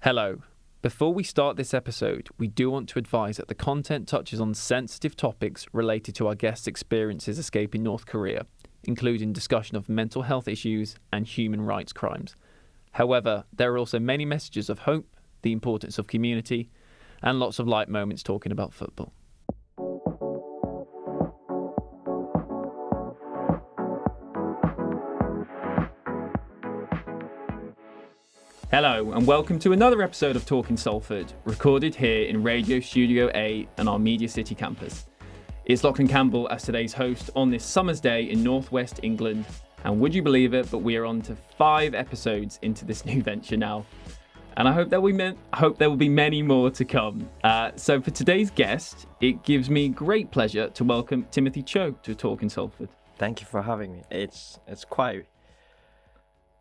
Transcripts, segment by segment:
Hello. Before we start this episode, we do want to advise that the content touches on sensitive topics related to our guests' experiences escaping North Korea, including discussion of mental health issues and human rights crimes. However, there are also many messages of hope, the importance of community, and lots of light moments talking about football. Hello and welcome to another episode of Talking Salford, recorded here in Radio Studio A and our Media City campus. It's Lachlan Campbell as today's host on this summer's day in northwest England, and would you believe it, but we are on to 5 episodes into this new venture now. And I hope there will be many more to come. So for today's guest, it gives me great pleasure to welcome Timothy Cho to Talking Salford. Thank you for having me. It's quite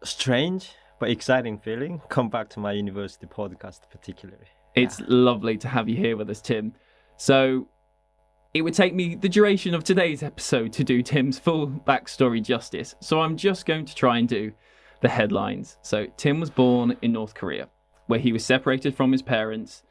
strange but exciting feeling. Come back to my university podcast particularly. It's lovely to have you here with us, Tim. So it would take me the duration of today's episode to do Tim's full backstory justice. So I'm just going to try and do the headlines. So Tim was born in North Korea, where he was separated from his parents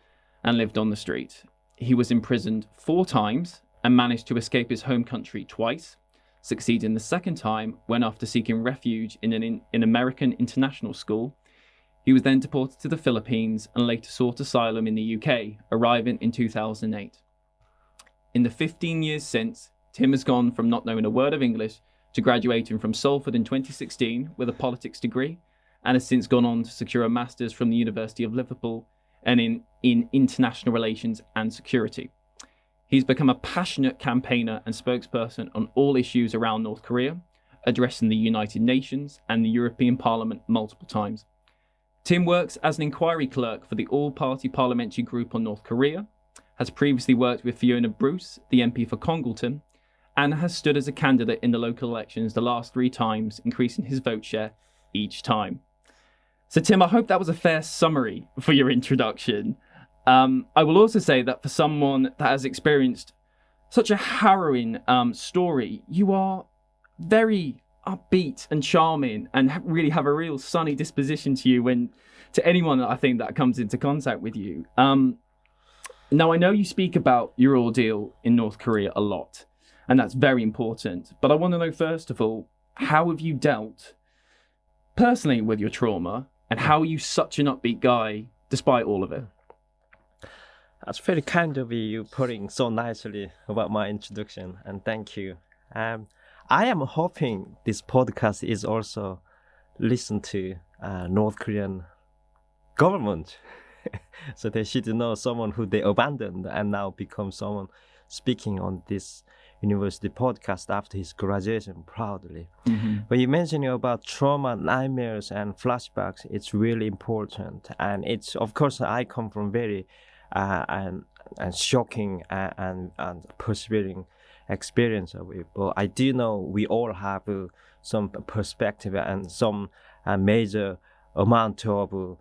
and lived on the street. He was imprisoned 4 times and managed to escape his home country twice, succeeding the second time when, after seeking refuge in an American international school, he was then deported to the Philippines and later sought asylum in the UK, arriving in 2008. In the 15 years since, Tim has gone from not knowing a word of English to graduating from Salford in 2016 with a politics degree, and has since gone on to secure a master's from the University of Liverpool and in international relations and security. He's become a passionate campaigner and spokesperson on all issues around North Korea, addressing the United Nations and the European Parliament multiple times. Tim works as an inquiry clerk for the All-Party Parliamentary Group on North Korea, has previously worked with Fiona Bruce, the MP for Congleton, and has stood as a candidate in the local elections the last 3 times, increasing his vote share each time. So Tim, I hope that was a fair summary for your introduction. I will also say that for someone that has experienced such a harrowing story, you are very upbeat and charming and really have a real sunny disposition to you to anyone that I think that comes into contact with you. Now, I know you speak about your ordeal in North Korea a lot, and that's very important. But I want to know, first of all, how have you dealt personally with your trauma, and how are you such an upbeat guy despite all of it? That's very kind of you putting so nicely about my introduction, and thank you. I am hoping this podcast is also listened to North Korean government, so they should know someone who they abandoned and now become someone speaking on this university podcast after his graduation proudly. Mm-hmm. When you mentioning about trauma, nightmares, and flashbacks, it's really important, and it's, of course, I come from very and shocking and persevering experience of it. But I do know we all have some perspective and some major amount of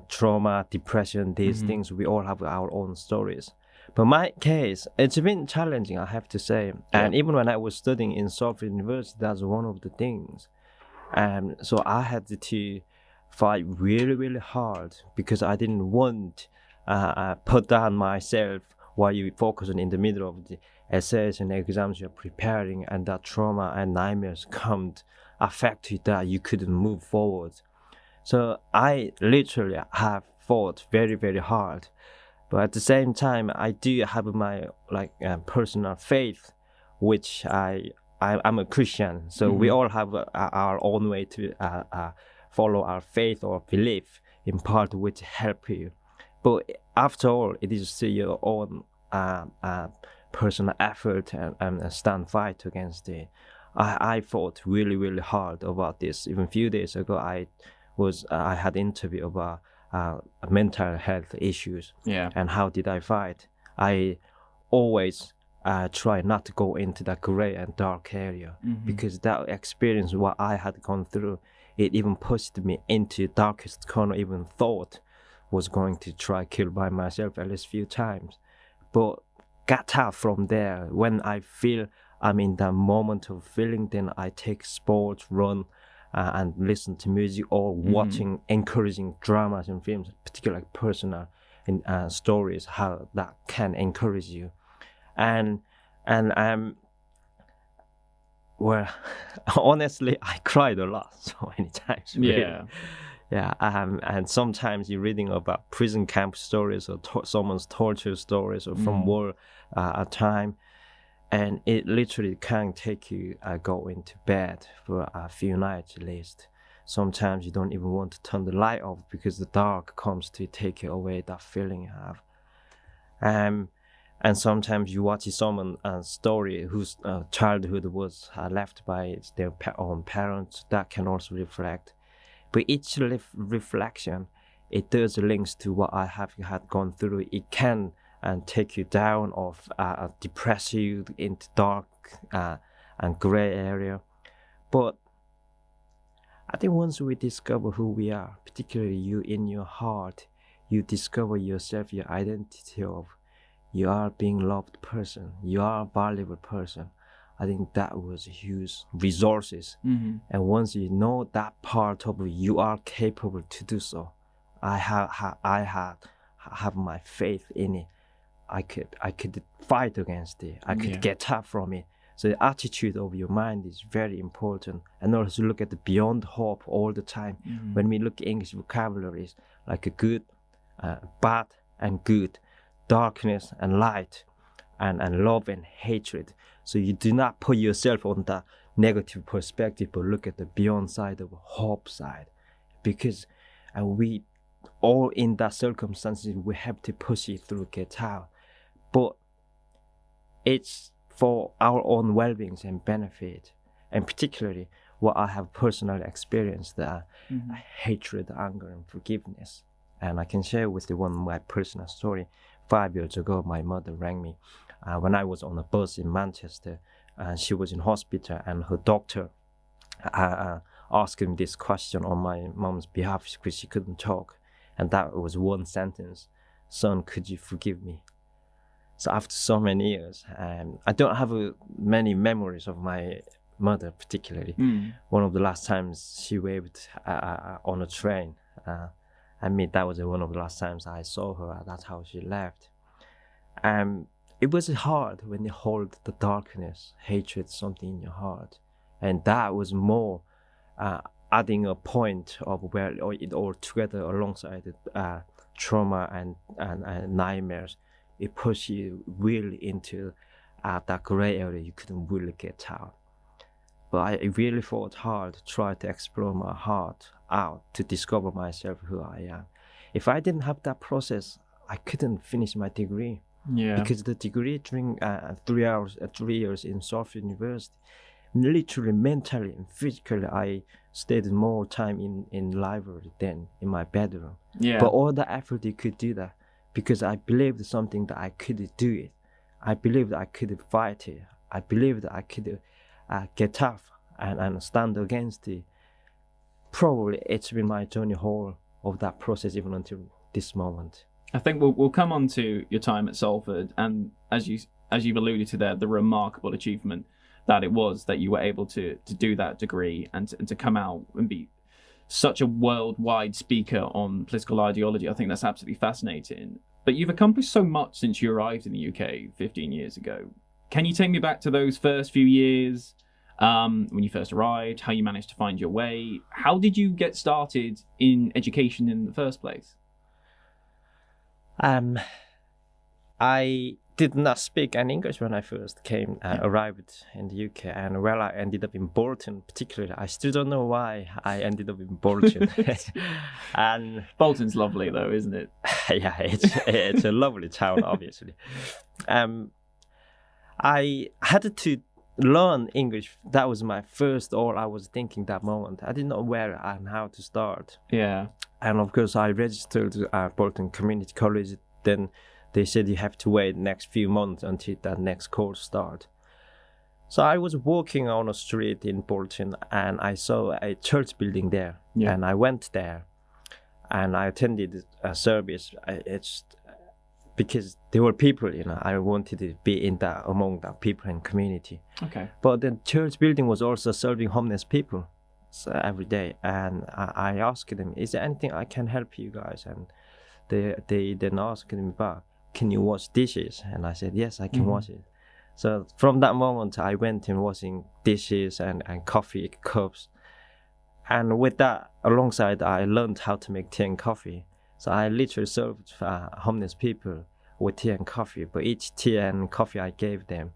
trauma, depression, these things. We all have our own stories. But my case, it's been challenging, I have to say. And even when I was studying in Salford University, that's one of the things. So I had to fight really, really hard because I didn't want put down myself while you focus on in the middle of the essays and exams you're preparing, and that trauma and nightmares come affect you that you couldn't move forward. So I literally have fought very, very hard. But at the same time, I do have my personal faith, which I'm a Christian. So we all have our own way to follow our faith or belief in part which help you. But after all, it is still your own personal effort and stand fight against it. I fought really, really hard about this. Even a few days ago, I had interview about mental health issues. And how did I fight? I always try not to go into that gray and dark area, because that experience, what I had gone through, it even pushed me into darkest corner. Even thought was going to try kill by myself at least few times, but got out from there. When I feel I'm in that moment of feeling, then I take sports, run, and listen to music or watching encouraging dramas and films, particularly like personal stories, how that can encourage you. And well, honestly, I cried a lot so many times. Really. Yeah. Yeah, and sometimes you're reading about prison camp stories or someone's torture stories or from war a time, and it literally can take you going to bed for a few nights at least. Sometimes you don't even want to turn the light off because the dark comes to take you away, that feeling you have. And sometimes you watch someone's story whose childhood was left by their own parents, that can also reflect. But each reflection, it does links to what I have had gone through. It can take you down or depress you into dark and gray area. But I think once we discover who we are, particularly you in your heart, you discover yourself, your identity of you are being loved person, you are a valuable person. I think that was huge resources. And once you know that part of you are capable to do so, I have my faith in it. I could fight against it. I could get up from it. So the attitude of your mind is very important. And also look at the beyond hope all the time. When we look at English vocabularies, like a good, bad and good, darkness and light, and love and hatred. So you do not put yourself on the negative perspective, but look at the beyond side of hope side. Because we all in that circumstances, we have to push it through, get out. But it's for our own well-being and benefit. And particularly what I have personally experienced, hatred, anger, and forgiveness. And I can share with you one of my personal story. 5 years ago, my mother rang me when I was on a bus in Manchester. She was in hospital, and her doctor asked me this question on my mom's behalf because she couldn't talk. And that was one sentence: "Son, could you forgive me?" So after so many years, I don't have many memories of my mother particularly. One of the last times she waved on a train. That was one of the last times I saw her. That's how she left. It was hard when you hold the darkness, hatred, something in your heart. And that was more adding a point of where it all together alongside trauma and nightmares. It pushed you really into that gray area you couldn't really get out. But I really fought hard to try to explore my heart out, to discover myself, who I am. If I didn't have that process, I couldn't finish my degree. Because the degree during 3 years in Salford University, literally mentally and physically, I stayed more time in library than in my bedroom. But all the effort you could do that because I believed something that I could do it. I believed I could fight it. I believed I could get up and stand against it. Probably it's been my journey whole of that process even until this moment. I think we'll come on to your time at Salford, and as you've alluded to there, the remarkable achievement that it was that you were able to do that degree and to come out and be such a worldwide speaker on political ideology. I think that's absolutely fascinating. But you've accomplished so much since you arrived in the UK 15 years ago. Can you take me back to those first few years, when you first arrived, how you managed to find your way? How did you get started in education in the first place? I did not speak any English when I first arrived in the UK, and I ended up in Bolton particularly. I still don't know why I ended up in Bolton. And Bolton's lovely though, isn't it? Yeah, it's a lovely town, obviously. I had to learn English. That was my first, all I was thinking that moment. I didn't know where and how to start. Yeah. And of course, I registered at Bolton Community College. Then they said you have to wait next few months until that next course starts. So I was walking on a street in Bolton, and I saw a church building there. Yeah. And I went there, and I attended a service. It's because there were people, I wanted to be among the people and community. Okay. But the church building was also serving homeless people. every day, and I asked them, "Is there anything I can help you guys?" And they then asked me back, "Can you wash dishes?" And I said, "Yes, I can wash it." So from that moment, I went in washing dishes and coffee cups. And with that, alongside, I learned how to make tea and coffee. So I literally served homeless people with tea and coffee. But each tea and coffee I gave them,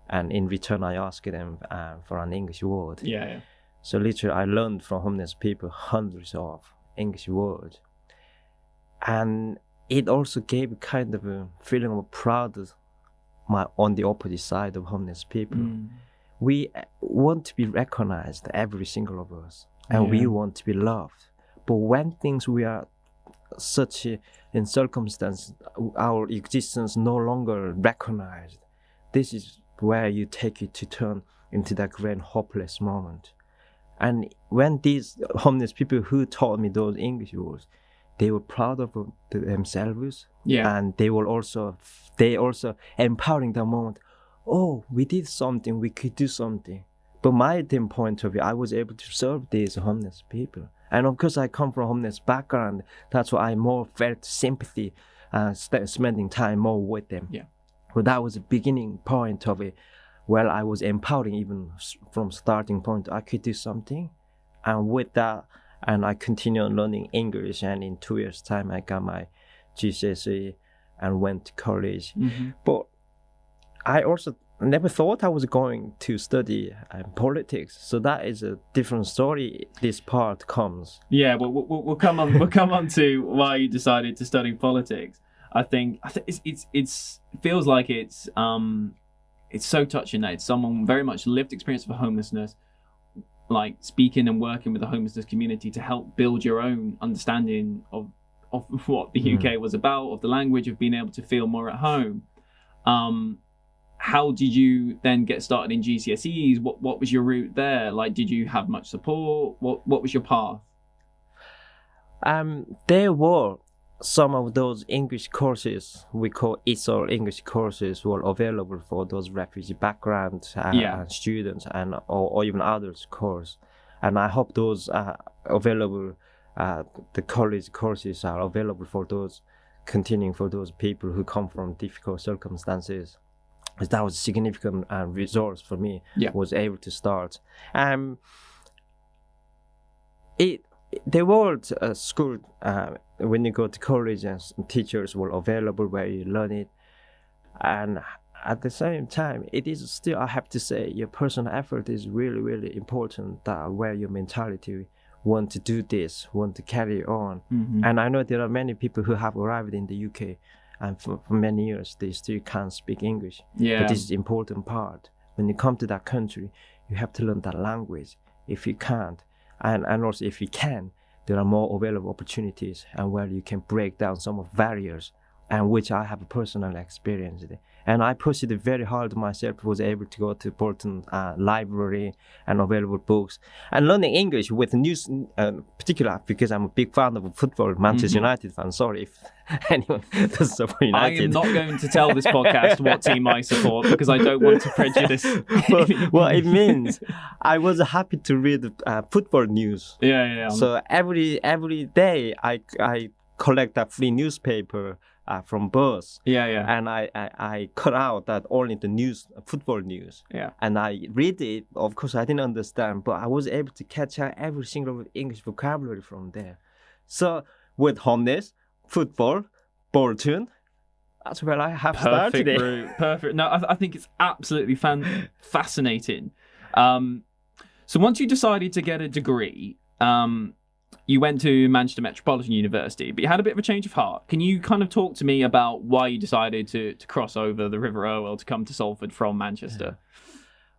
and in return, I asked them for an English word. Yeah. So literally, I learned from homeless people hundreds of English words. And it also gave kind of a feeling of proud on the opposite side of homeless people. We want to be recognized, every single of us, and we want to be loved. But when we are in circumstance, our existence no longer recognized, this is where you take it to turn into that great hopeless moment. And when these homeless people who taught me those English words, they were proud of themselves, and they also empowering the moment. Oh, we did something, we could do something. But my point of view, I was able to serve these homeless people. And of course, I come from a homeless background. That's why I more felt sympathy, spending time more with them. Yeah. But that was the beginning point of it. Well, I was empowering even from starting point. I could do something. And with that, and I continued learning English. And in 2 years' time, I got my GCSE and went to college. But I also never thought I was going to study politics. So that is a different story. This part comes. Yeah, well, we'll come on. We'll come on to why you decided to study politics. I think it feels like it's so touching that it's someone very much lived experience of homelessness, like speaking and working with the homelessness community to help build your own understanding of what the UK was about, of the language, of being able to feel more at home. How did you then get started in GCSEs? What was your route there? Like, did you have much support? What was your path? There were some of those English courses we call ESOL English courses were available for those refugee background students and or even others course, and I hope those are available. The college courses are available for those continuing for those people who come from difficult circumstances. That was a significant resource for me. Was able to start. The world school, when you go to college, and teachers were available where you learn it. And at the same time, it is still, I have to say, your personal effort is really, really important, where your mentality want to do this, want to carry on. And I know there are many people who have arrived in the UK and for many years they still can't speak English. But this is the important part. When you come to that country, you have to learn that language. If you can't, and also if you can, there are more available opportunities and where you can break down some of barriers, and which I have a personal experience with. And I pushed it very hard myself, was able to go to Bolton library and available books and learning English with news, particular because I'm a big fan of football, Manchester United fan. Sorry if anyone does support United. I am not going to tell this podcast what team I support because I don't want to prejudice. Well, it means I was happy to read football news. Yeah. So every day I collect a free newspaper from birth. And I cut out that only the news, football news. And I read it. Of course, I didn't understand, but I was able to catch out every single English vocabulary from there. So with homeless, football, Bolton, that's where I have started it. Perfect. No, I think it's absolutely fascinating. So once you decided to get a degree, you went to Manchester Metropolitan University, but you had a bit of a change of heart. Can you kind of talk to me about why you decided to cross over the River Irwell to come to Salford from Manchester?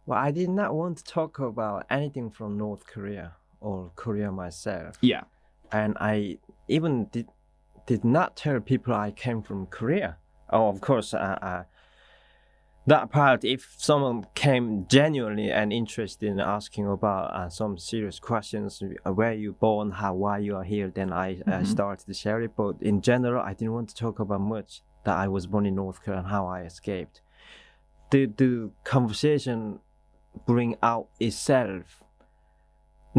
Well, I did not want to talk about anything from North Korea or Korea myself. And I even did not tell people I came from Korea. Oh, of course, that part, if someone came genuinely and interested in asking about some serious questions, where you born, why you are here, then I started to share it. But in general, I didn't want to talk about much that I was born in North Korea and how I escaped. The conversation bring out itself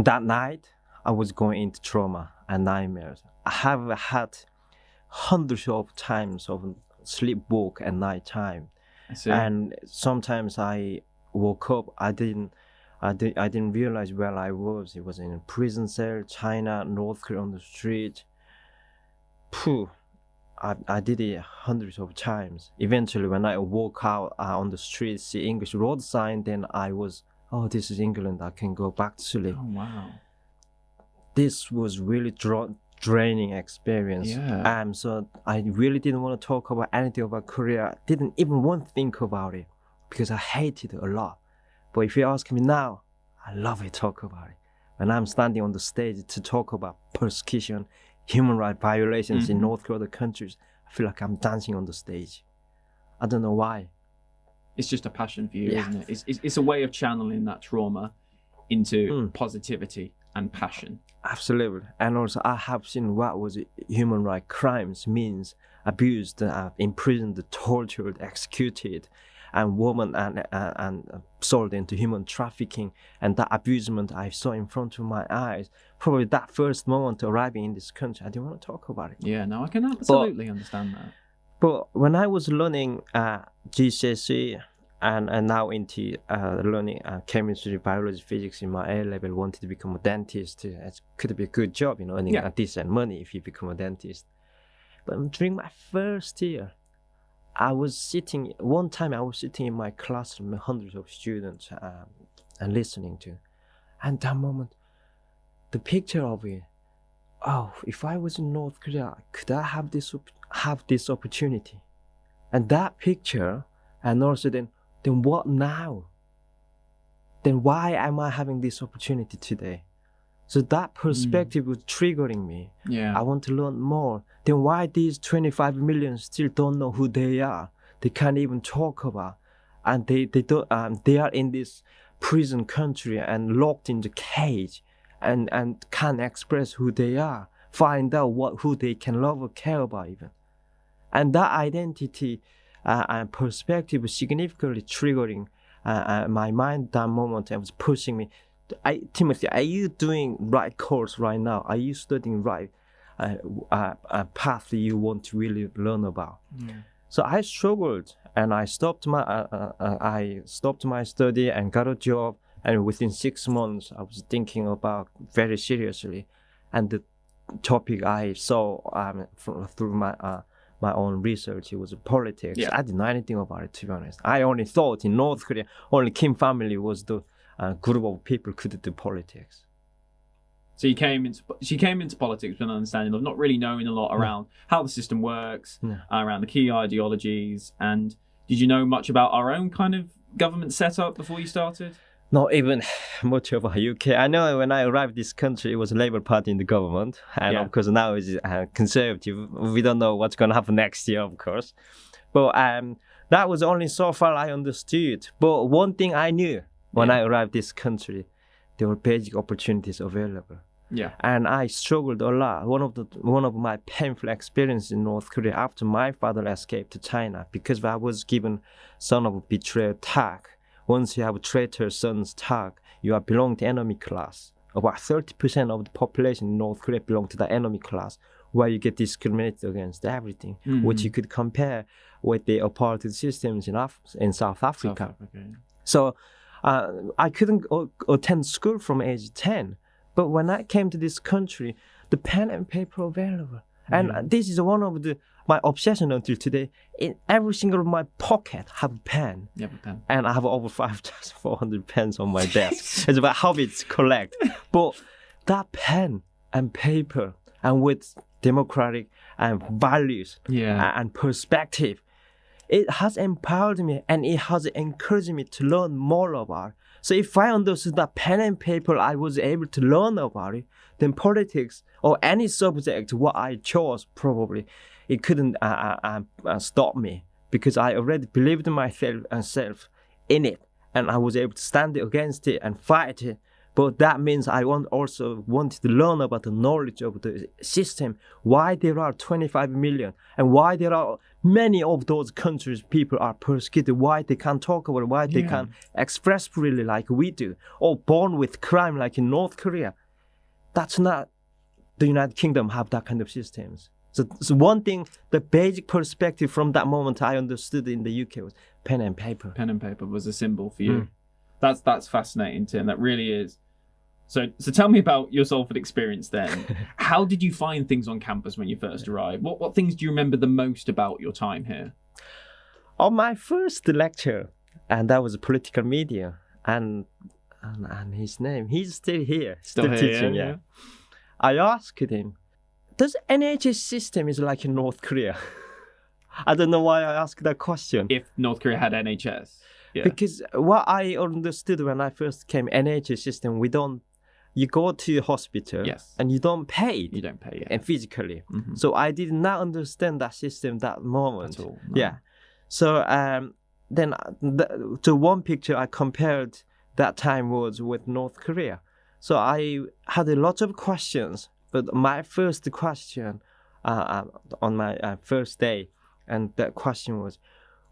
that night, I was going into trauma and nightmares. I have had hundreds of times of sleepwalk at night time. I see. And sometimes I woke up, I didn't realize where I was. It was in a prison cell, China, North Korea, on the street. Phew, I did it hundreds of times. Eventually, when I walk out on the street, see English road sign, then I was, oh, this is England, I can go back to sleep. Oh, wow. This was really draining experience. Yeah. So I really didn't want to talk about anything about Korea. Didn't even want to think about it because I hated it a lot. But if you ask me now, I love to talk about it. When I'm standing on the stage to talk about persecution, human rights violations in North Korea countries, I feel like I'm dancing on the stage. I don't know why. It's just a passion for you, isn't it? It's a way of channeling that trauma into positivity and passion. Absolutely. And also I have seen what was human rights crimes means: abused, imprisoned, tortured, executed, and women and sold into human trafficking. And that abusement I saw in front of my eyes. Probably that first moment arriving in this country, I didn't want to talk about it. Yeah, no, I can absolutely understand that. But when I was learning GCSE and now into learning chemistry, biology, physics in my A level, wanted to become a dentist. It could be a good job, earning a decent money if you become a dentist. But during my first year, one time I was sitting in my classroom with hundreds of students and listening to. And that moment, the picture of it, oh, if I was in North Korea, could I have this opportunity? And that picture, and also then what now? Then why am I having this opportunity today? So that perspective was triggering me. Yeah. I want to learn more. Then why these 25 million still don't know who they are? They can't even talk about, and they don't. They are in this prison country and locked in the cage, and can't express who they are. Find out who they can love or care about even, and that identity and perspective was significantly triggering my mind that moment. It was pushing me. Timothy, are you doing right course right now? Are you studying right path that you want to really learn about? Yeah. So I struggled, and I stopped my study and got a job. And within 6 months, I was thinking about very seriously, and the topic I saw through my own research, it was politics. Yeah. I didn't know anything about it, to be honest. I only thought in North Korea, only Kim family was the group of people could do politics. So she came into politics with an understanding of not really knowing a lot around how the system works, around the key ideologies. And did you know much about our own kind of government setup before you started? Not even much about UK. I know when I arrived this country, it was Labour Party in the government. And of course now it's Conservative. We don't know what's going to happen next year, of course. But that was only so far I understood. But one thing I knew when I arrived this country, there were basic opportunities available. Yeah. And I struggled a lot. One of my painful experiences in North Korea after my father escaped to China, because I was given son of a betrayal tag. Once you have a traitor son's tag, you are belong to enemy class. About 30% of the population in North Korea belong to the enemy class, where you get discriminated against everything, which you could compare with the apartheid systems in South Africa. So I couldn't attend school from age 10. But when I came to this country, the pen and paper available. And this is one of my obsession until today. In every single of my pocket have a pen. You have a pen. And I have over 5,400 pens on my desk. It's about habits collect. But that pen and paper, and with democratic values and perspective, it has empowered me, and it has encouraged me to learn more about it. So if I understood that pen and paper, I was able to learn about it, then politics or any subject what I chose, probably it couldn't stop me, because I already believed in myself in it, and I was able to stand against it and fight it. But that means I also wanted to learn about the knowledge of the system, why there are 25 million, and why there are many of those countries people are persecuted, why they can't talk about it, why they can't express freely like we do, or born with crime like in North Korea. That's not the United Kingdom have that kind of systems. So one thing, the basic perspective from that moment I understood in the UK was pen and paper. Pen and paper was a symbol for you. That's fascinating, Tim. That really is. So tell me about your Salford experience then. How did you find things on campus when you first arrived? What things do you remember the most about your time here? On my first lecture, and that was political media, and his name, he's still here, still teaching. Yeah. I asked him, does NHS system is like in North Korea? I don't know why I asked that question. If North Korea had NHS. Yeah. Because what I understood when I first came, NHS system, you go to the hospital and you don't pay. You don't pay, and physically. So I did not understand that system that moment. At all, no. Yeah. So then the one picture I compared that time was with North Korea. So I had a lot of questions, but my first question on my first day, and that question was,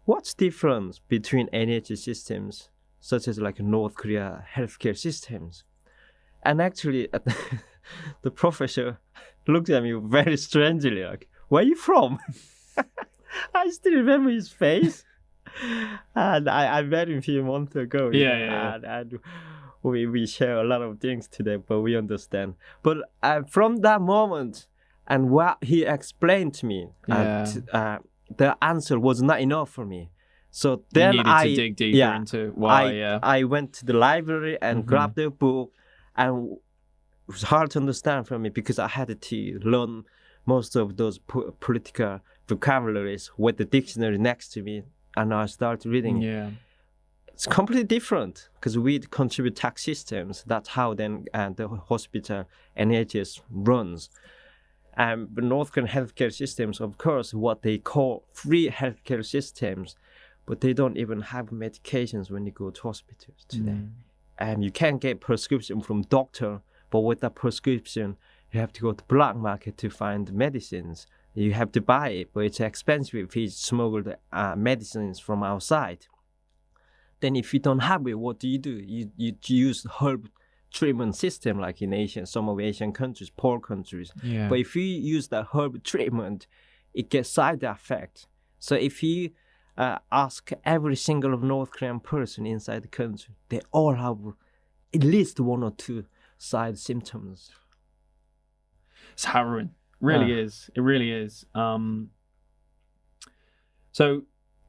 what's difference between NHS systems, such as like North Korea healthcare systems? And actually, the professor looked at me very strangely, like, where are you from? I still remember his face. And I met him a few months ago. And we share a lot of things today, but we understand. But from that moment, and what he explained to me, the answer was not enough for me. So then you needed to dig deeper into why. I went to the library and grabbed a book, and it was hard to understand for me because I had to learn most of those political vocabularies with the dictionary next to me, and I started reading. Yeah. It's completely different because we contribute tax systems. That's how then the hospital NHS runs. But North Korean healthcare systems, of course, what they call free healthcare systems, but they don't even have medications when you go to hospitals today. You can get prescription from doctor, but with that prescription, you have to go to black market to find medicines. You have to buy it, but it's expensive if you smuggle the medicines from outside. Then if you don't have it, what do? You use herb treatment system like in Asia, some of Asian countries, poor countries. Yeah. But if you use the herb treatment, it gets side effects. So if you ask every single North Korean person inside the country, they all have at least one or two side symptoms. It's harrowing. Really is. It really is.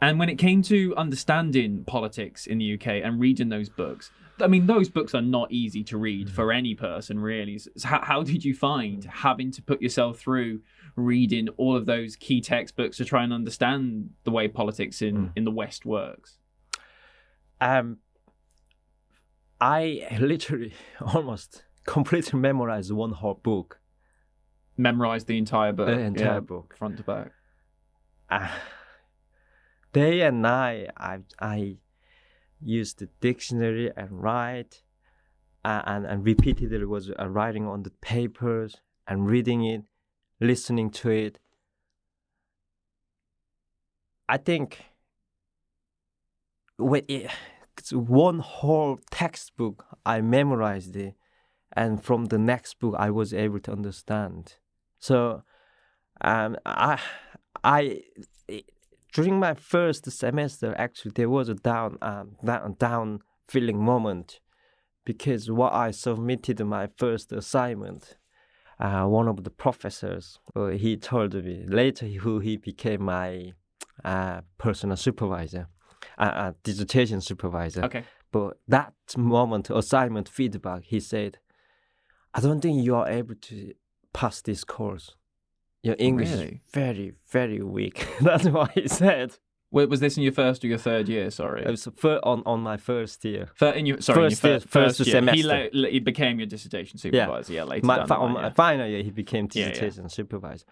And when it came to understanding politics in the UK and reading those books, I mean, those books are not easy to read for any person, really. So how did you find having to put yourself through reading all of those key textbooks to try and understand the way politics in the West works? I literally almost completely memorized one whole book. Memorized the entire book? The entire book. Front to back? Day and night, I used the dictionary and write, and repeatedly was writing on the papers and reading it, listening to it. I think it's one whole textbook, I memorized it, and from the next book I was able to understand. So I during my first semester, actually, there was a down feeling moment, because what I submitted my first assignment, one of the professors, he told me later who he became my personal supervisor, dissertation supervisor. Okay. But that moment, assignment feedback, he said, I don't think you are able to pass this course. Your English is very, very weak. That's what he said. Wait, was this in your first or your third year? Sorry, it was on my first year. In your first year. Semester. He became your dissertation supervisor. Yeah, later. On my final year, he became dissertation supervisor.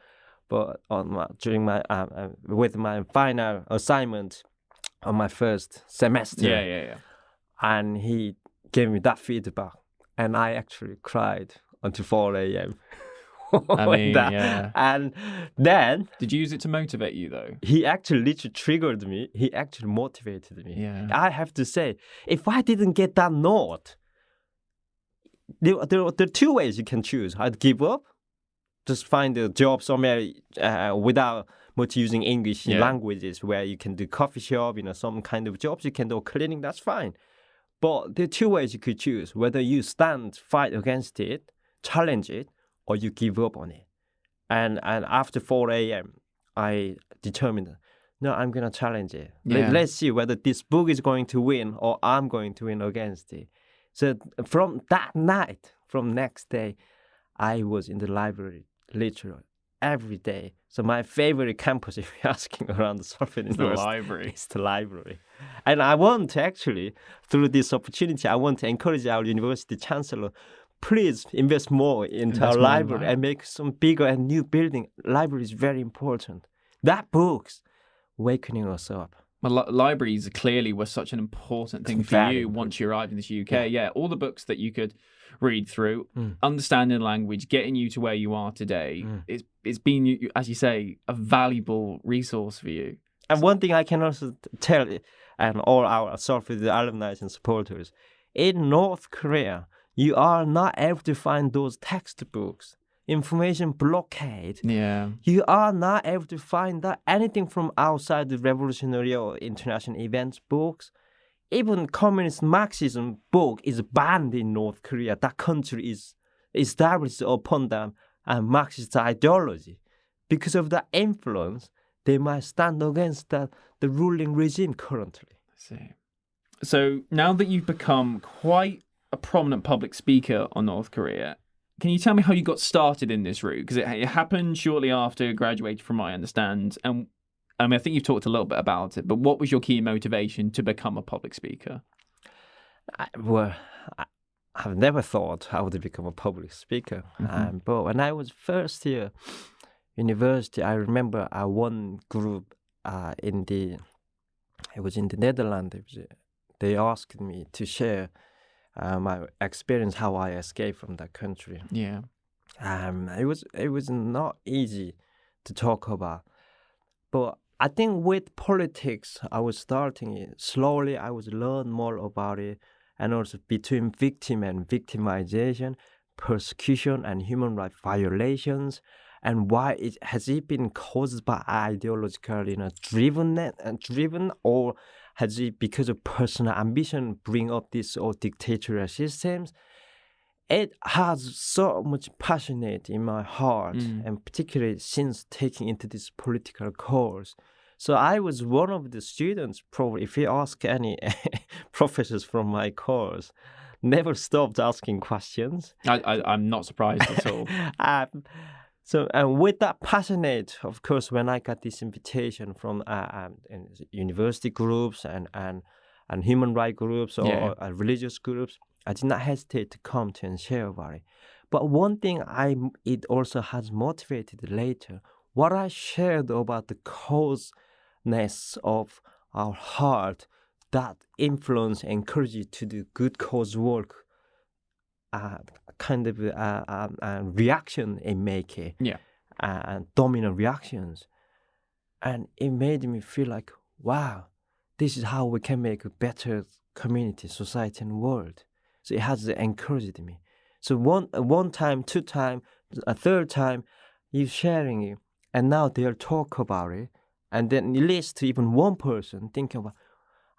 But during my with my final assignment on my first semester, yeah, and he gave me that feedback. and I actually cried until 4 a.m. I mean, yeah. And then Did you use it to motivate you though? he actually literally triggered me. He actually motivated me. Yeah. I have to say, if I didn't get that note, there are two ways you can choose. I'd give up, just find a job somewhere without much using English languages, where you can do coffee shop, some kind of jobs you can do cleaning. That's fine. But there are two ways you could choose: whether you fight against it, challenge it, or you give up on it. And after 4 a.m., I determined, no, I'm gonna challenge it. Yeah. Let's see whether this book is going to win or I'm going to win against it. So from that night, from next day, I was in the library literally every day. So my favorite campus, if you're asking around the Salford University, library. It's the library. And I want to actually, through this opportunity, I want to encourage our university chancellor, please invest more into our library and make some bigger and new building. Library is very important. That books wakening us up. Well, libraries clearly were such an important thing for you once you arrived in the UK. Yeah, all the books that you could read through, understanding language, getting you to where you are today. It's been, as you say, a valuable resource for you. And one thing I can also tell, and all our Salford alumni and supporters, in North Korea, you are not able to find those textbooks. Information blockade. Yeah. You are not able to find that anything from outside the revolutionary or international events books. Even communist Marxism book is banned in North Korea. That country is established upon them and Marxist ideology. Because of that influence, they might stand against the ruling regime currently. I see. So now that you've become quite a prominent public speaker on North Korea, can you tell me how you got started in this route? Because it happened shortly after you graduated, from what I understand. And I mean, I think you've talked a little bit about it, but what was your key motivation to become a public speaker? I've never thought I would become a public speaker. But when I was first year university, I remember one group it was in the Netherlands. They asked me to share my experience, how I escaped from that country. Yeah. It was not easy to talk about, but I think with politics, I was starting it slowly. I was learn more about it, and also between victim and victimization, persecution and human rights violations, and why it has been caused by ideological, driven, or has it because of personal ambition bring up these old dictatorial systems? It has so much passionate in my heart, and particularly since taking into this political course. So I was one of the students, probably, if you ask any professors from my course, never stopped asking questions. I'm not surprised at all. So, and with that passionate, of course, when I got this invitation from university groups and human rights groups or religious groups, I did not hesitate to come to and share about it. But one thing it also has motivated later, what I shared about the causeness of our heart, that influence, encourage you to do good cause work, kind of reaction in making, and dominant reactions, and it made me feel like, wow, this is how we can make a better community, society, and world. So it has encouraged me. So one time, two time, a third time, you sharing it, and now they'll talk about it, and then it leads to even one person thinking about,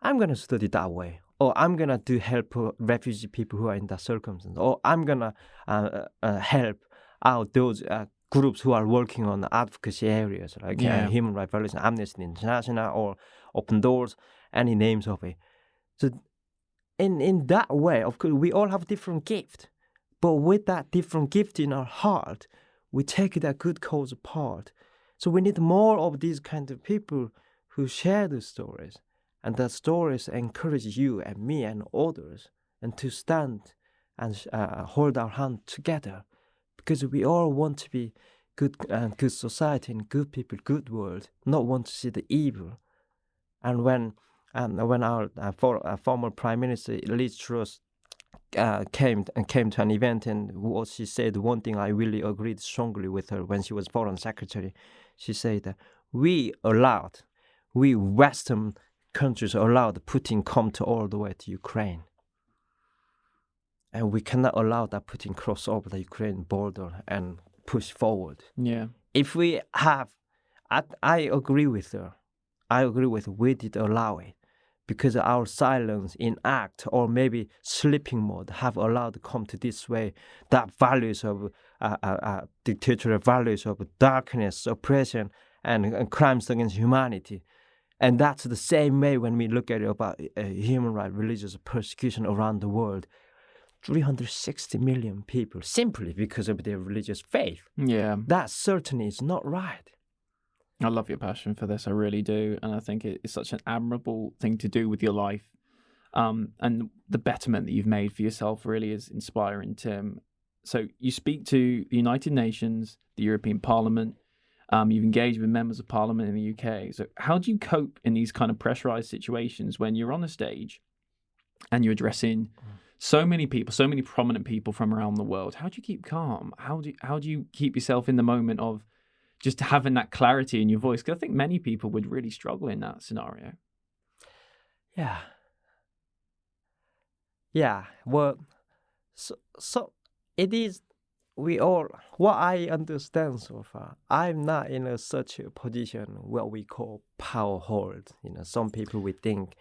I'm gonna study that way, or I'm gonna do help refugee people who are in that circumstance, or I'm gonna help out those groups who are working on advocacy areas like human rights violations, Amnesty International, or Open Doors, any names of it. So in that way, of course, we all have different gifts, but with that different gift in our heart, we take that good cause apart. So we need more of these kind of people who share the stories. And the stories encourage you and me and others, and to stand and hold our hand together, because we all want to be good society and good people, good world, not want to see the evil. And when our former Prime Minister Liz Truss came to an event, and what she said, one thing I really agreed strongly with her when she was foreign secretary. She said that we Western countries allowed Putin come to all the way to Ukraine, and we cannot allow that Putin cross over the Ukraine border and push forward. Yeah. If we have, I agree with her. We did allow it, because our silence in act or maybe sleeping mode have allowed to come to this way, that values of dictatorial values of darkness, oppression, and crimes against humanity. And that's the same way when we look at it about human rights, religious persecution around the world. 360 million people simply because of their religious faith. Yeah. That certainly is not right. I love your passion for this. I really do. And I think it's such an admirable thing to do with your life. And the betterment that you've made for yourself really is inspiring, Tim. So you speak to the United Nations, the European Parliament. You've engaged with members of Parliament in the UK. So how do you cope in these kind of pressurized situations when you're on a stage and you're addressing so many people, so many prominent people from around the world? How do you keep calm? How do you keep yourself in the moment of just having that clarity in your voice? Because I think many people would really struggle in that scenario. Yeah. Well, so it is. We all, what I understand so far, I'm not in such a position what we call power hold. Some people we think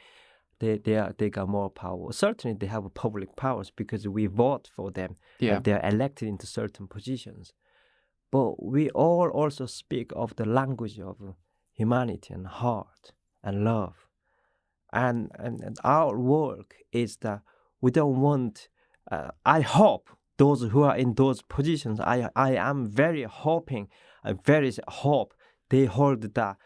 they got more power. Certainly they have public powers because we vote for them. Yeah. And they're elected into certain positions. But we all also speak of the language of humanity and heart and love. And our work is that we don't want, I hope those who are in those positions, I am very hoping, hope they hold that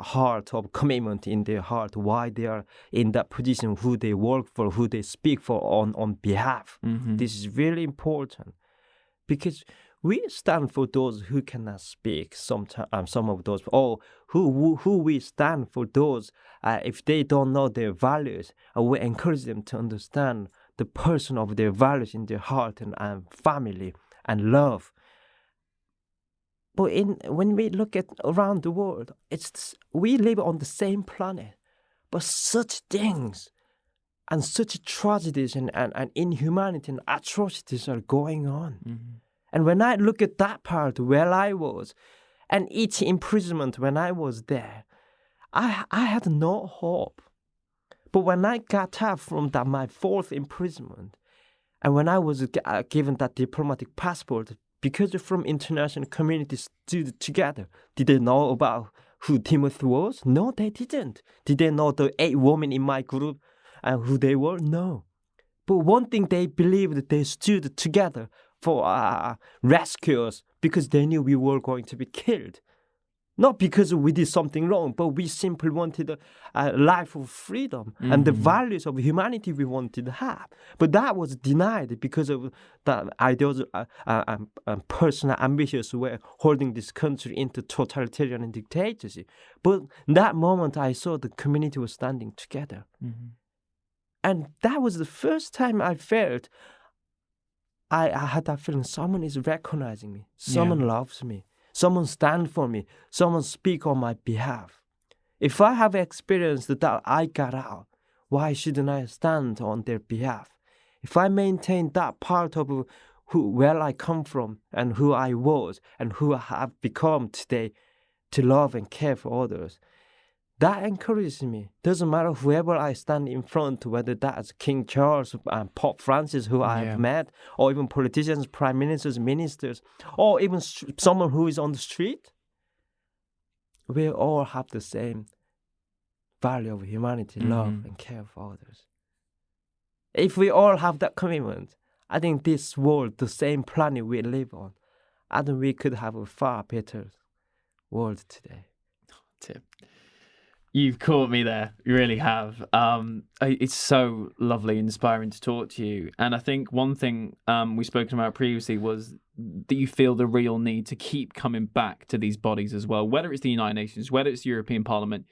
heart of commitment in their heart, why they are in that position, who they work for, who they speak for on behalf. Mm-hmm. This is really important, because we stand for those who cannot speak sometimes, some of those, or who we stand for those, if they don't know their values, we encourage them to understand the person of their values in their heart and family and love. But when we look at around the world, we live on the same planet, but such things and such tragedies and inhumanity and atrocities are going on. Mm-hmm. And when I look at that part where I was, and each imprisonment when I was there, I had no hope. But when I got out from my fourth imprisonment, and when I was given that diplomatic passport, because from international communities stood together, did they know about who Timothy was? No, they didn't. Did they know the 8 women in my group and who they were? No. But one thing they believed, they stood together for rescue us because they knew we were going to be killed. Not because we did something wrong, but we simply wanted a life of freedom and the values of humanity we wanted to have. But that was denied because of the ideas personal ambitious way holding this country into totalitarian and dictatorship. But that moment I saw the community was standing together. Mm-hmm. And that was the first time I felt I had that feeling someone is recognizing me, someone loves me. Someone stand for me. Someone speak on my behalf. If I have experienced that I got out, why shouldn't I stand on their behalf? If I maintain that part of where I come from and who I was and who I have become today to love and care for others, that encourages me. Doesn't matter whoever I stand in front, whether that's King Charles and Pope Francis, who I have met, or even politicians, prime ministers, ministers, or even someone who is on the street. We all have the same value of humanity, love, and care for others. If we all have that commitment, I think this world, the same planet we live on, I think we could have a far better world today. Tim, you've caught me there. You really have. It's so lovely, inspiring to talk to you. And I think one thing we've spoken about previously was that you feel the real need to keep coming back to these bodies as well, whether it's the United Nations, whether it's the European Parliament.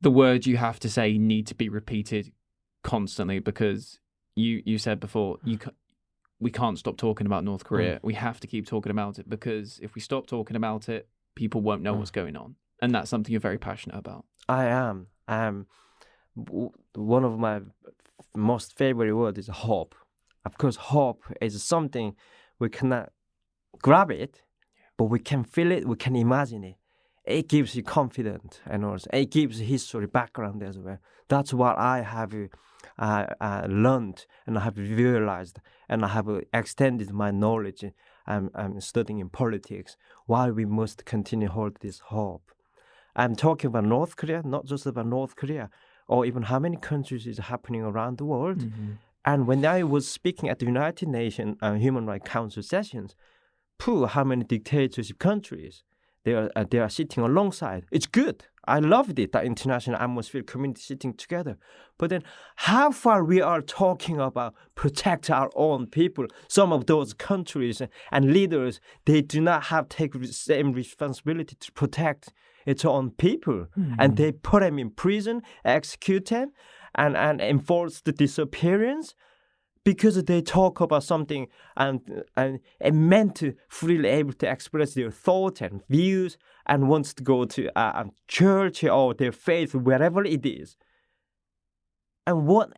The words you have to say need to be repeated constantly because you said before, we can't stop talking about North Korea. We have to keep talking about it, because if we stop talking about it, people won't know what's going on. And that's something you're very passionate about. I am. One of my most favorite words is hope. Of course, hope is something we cannot grab it, but we can feel it, we can imagine it. It gives you confidence, and also it gives history background as well. That's what I have learned, and I have realized, and I have extended my knowledge. I'm studying in politics. Why we must continue hold this hope. I'm talking about North Korea, not just about North Korea, or even how many countries is happening around the world. Mm-hmm. And when I was speaking at the United Nations Human Rights Council sessions, how many dictatorship countries they are sitting alongside. It's good. I loved it, the international atmosphere community sitting together. But then how far we are talking about protect our own people. Some of those countries and leaders, they do not have take the same responsibility to protect its own people. And they put them in prison, execute them, and enforce the disappearance, because they talk about something and meant to freely able to express their thoughts and views, and wants to go to a church or their faith, wherever it is. And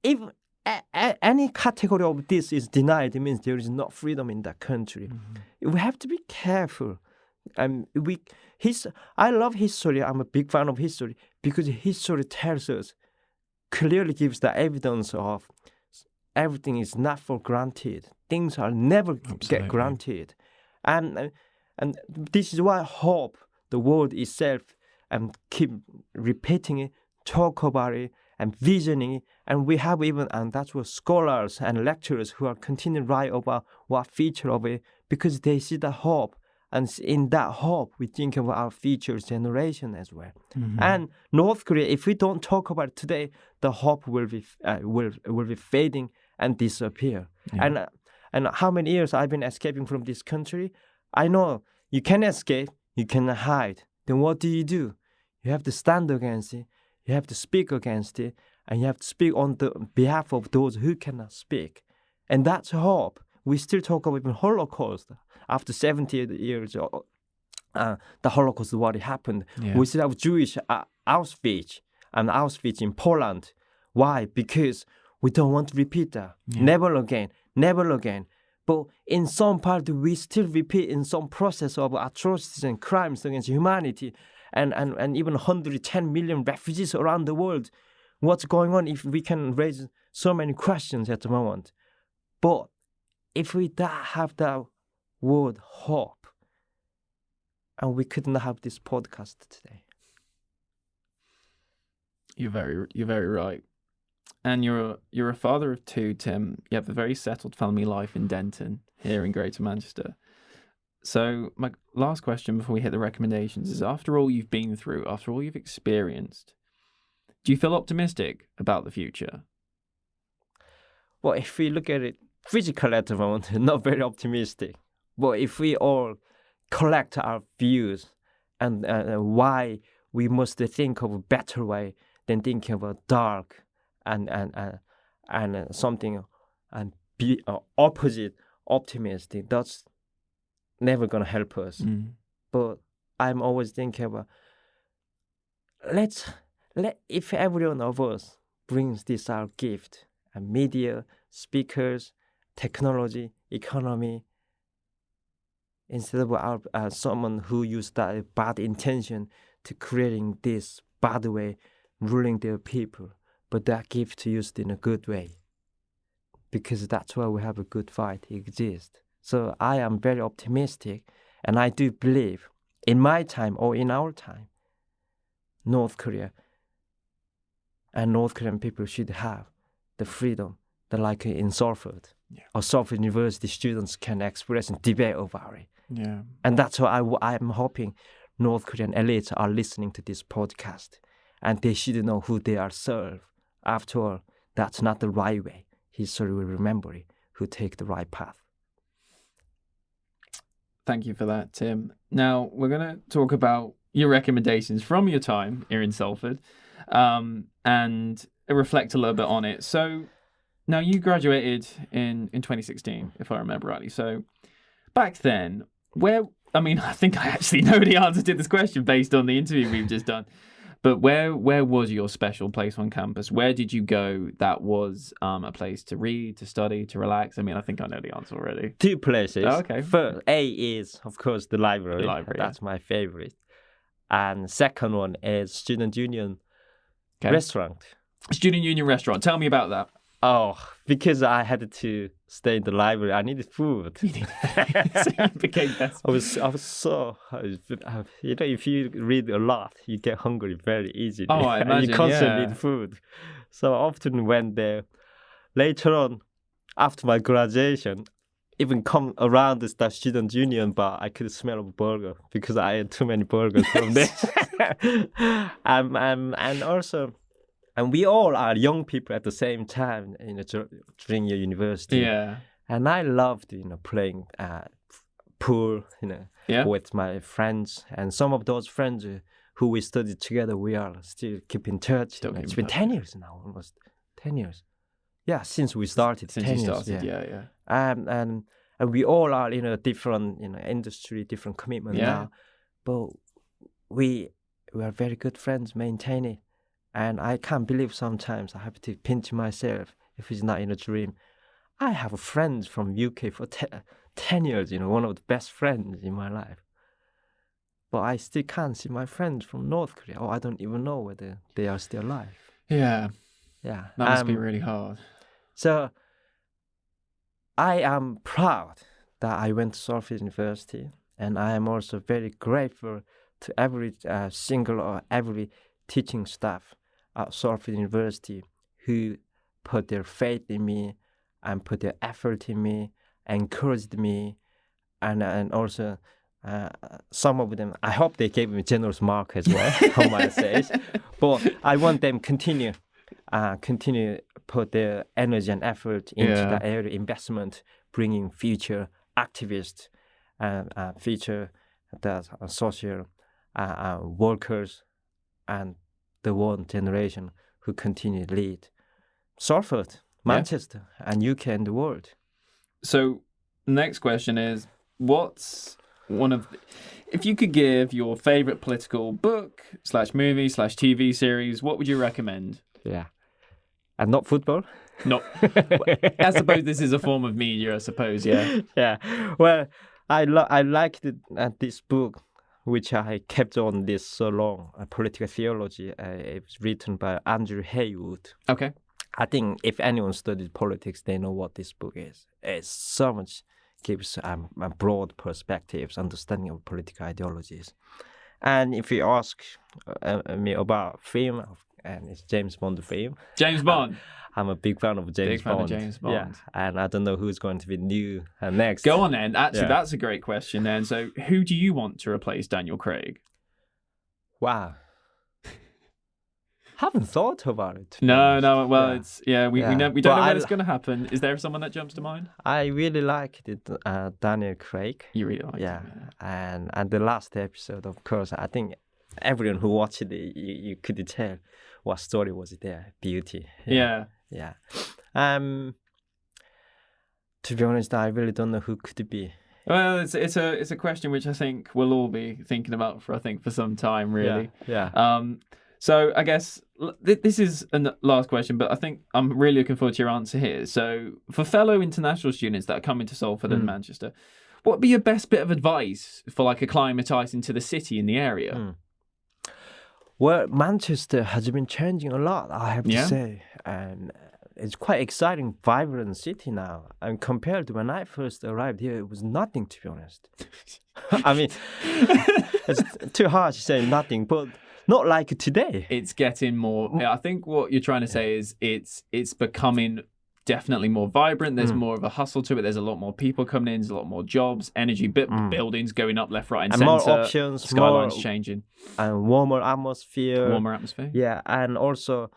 if any category of this is denied, it means there is no freedom in that country. We have to be careful. I love history. I'm a big fan of history, because history tells us, clearly gives the evidence of everything is not for granted. Things are never get granted. And this is why hope, the word itself, and keep repeating it, talk about it, and visioning it. And we have even, and that's what scholars and lecturers who are continuing to write about what feature of it, because they see the hope. And in that hope, we think about our future generation as well. And North Korea, if we don't talk about it today, the hope will be fading and disappear. And how many years I've been escaping from this country? I know you can escape, you can hide. Then what do? You have to stand against it. You have to speak against it, and you have to speak on the behalf of those who cannot speak. And that's hope. We still talk about the Holocaust. After 70 years, the Holocaust, what happened. We still have Jewish Auschwitz in Poland. Why? Because we don't want to repeat that. Never again. But in some part, we still repeat in some process of atrocities and crimes against humanity, and even 110 million refugees around the world. What's going on if we can raise so many questions at the moment? But if we have that word hope, and we couldn't have this podcast today. You're very right. And you're a father of two, Tim. You have a very settled family life in Denton, here in Greater Manchester. So my last question before we hit the recommendations is, after all you've been through, after all you've experienced, do you feel optimistic about the future? Well, if we look at it physically at the moment, not very optimistic. But if we all collect our views and why we must think of a better way than thinking of a dark and something and be opposite optimistic, that's never gonna help us. But I'm always thinking about if every one of us brings this our gift, and media, speakers, technology, economy, instead of someone who used that bad intention to creating this bad way, ruling their people, but that gift to used in a good way, because that's why we have a good fight exist. So I am very optimistic, and I do believe in my time or in our time, North Korea and North Korean people should have the freedom that, like in Salford, or Salford University students can express and debate about it. And that's why I'm hoping North Korean elites are listening to this podcast, and they should know who they are served. After all, that's not the right way. History will remember it, who take the right path. Thank you for that, Tim. Now, we're going to talk about your recommendations from your time here in Salford, and reflect a little bit on it. So, Now, you graduated in 2016, if I remember rightly. So back then, I mean, I think I actually know the answer to this question based on the interview we've just done. But where was your special place on campus? Where did you go that was a place to read, to study, to relax? I mean, I think I know the answer already. 2 places. Oh, okay. First, A is, of course, the library. The library, That's my favorite. And second one is Student Union restaurant. Student Union restaurant. Tell me about that. Oh, because I had to stay in the library, I needed food. So you became best. I was so, if you read a lot, you get hungry very easily. Oh, I imagine, and you constantly need food. So I often went there. Later on, after my graduation, even come around the student union bar, I could smell a burger because I had too many burgers from there. And also, and we all are young people at the same time, during your university. Yeah. And I loved, playing pool, with my friends. And some of those friends who we studied together, we are still keep in touch. It's been 10 years now, almost 10 years. Yeah, since we started. Since 10 you years, started, yeah. And we all are in a different, industry, different commitment now. But we are very good friends, maintain it. And I can't believe sometimes I have to pinch myself if it's not in a dream. I have friends from UK for 10 years, one of the best friends in my life. But I still can't see my friends from North Korea. I don't even know whether they are still alive. Yeah. Yeah. That must be really hard. So I am proud that I went to Salford University. And I am also very grateful to every single or every teaching staff at Salford University who put their faith in me and put their effort in me, encouraged me, and also some of them, I hope they gave me generous mark as well on my essays. But I want them continue put their energy and effort into that area, investment, bringing future activists, future social workers, and the one generation who continue to lead Salford, Manchester, and UK and the world. So, next question is, what's one of if you could give your favorite political book / movie / TV series, what would you recommend? Yeah. And not football? No. I suppose this is a form of media, I suppose, yeah. Yeah. Well, I liked this book, which I kept on this so long, Political Theology. It was written by Andrew Haywood. Okay. I think if anyone studied politics, they know what this book is. It's so much, gives a broad perspectives, understanding of political ideologies. And if you ask me about film, and it's James Bond film. James Bond. I'm a big fan of James Bond. Yeah, and I don't know who's going to be new next. Go on then. Actually, that's a great question then. So, who do you want to replace Daniel Craig? Wow. Haven't thought about it. No. Well, it's we don't know when it's going to happen. Is there someone that jumps to mind? I really liked it, Daniel Craig. You really liked him, yeah. And the last episode, of course, I think everyone who watched it, you could tell what story was there. Beauty. Yeah. To be honest, I really don't know who could it be. Well, it's a question which I think we'll all be thinking about for some time, really. Yeah. So I guess this is a last question, but I think I'm really looking forward to your answer here. So for fellow international students that are coming to Salford and Manchester, what would be your best bit of advice for like acclimatising to the city in the area? Well, Manchester has been changing a lot, I have to say. And it's quite exciting, vibrant city now. And compared to when I first arrived here, it was nothing, to be honest. I mean, it's too hard to say nothing, but not like today. It's getting more. I think what you're trying to say is it's becoming definitely more vibrant. There's more of a hustle to it. There's a lot more people coming in. There's a lot more jobs, energy, buildings going up left, right, and centre. More options, skylines changing, and warmer atmosphere. Yeah, and also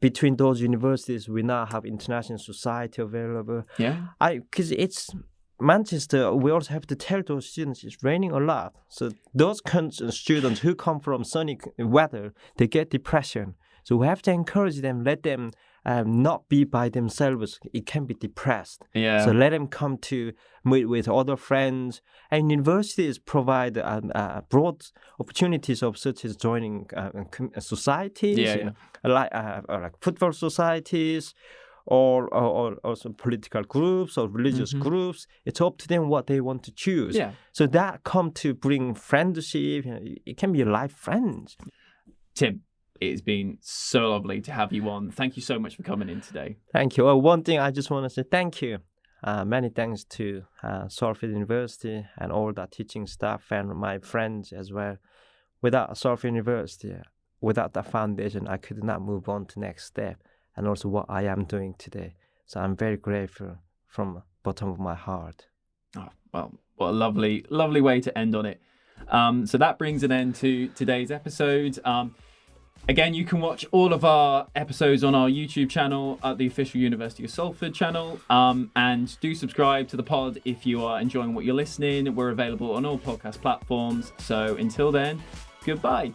between those universities, we now have international society available. Yeah, because it's Manchester. We also have to tell those students it's raining a lot. So those students who come from sunny weather, they get depression. So we have to encourage them, let them not be by themselves. It can be depressed. Yeah. So let them come to meet with other friends. And universities provide broad opportunities of such as joining societies, like football societies, or also political groups or religious groups. It's up to them what they want to choose. Yeah. So that come to bring friendship. It can be life friends. Tim, it has been so lovely to have you on. Thank you so much for coming in today. Thank you. Well, one thing I just want to say thank you. Many thanks to Salford University and all the teaching staff and my friends as well. Without Salford University, without the foundation, I could not move on to next step and also what I am doing today. So I'm very grateful from the bottom of my heart. Oh, well, what a lovely, lovely way to end on it. So that brings an end to today's episode. Again, you can watch all of our episodes on our YouTube channel at the official University of Salford channel. And do subscribe to the pod if you are enjoying what you're listening. We're available on all podcast platforms. So until then, goodbye.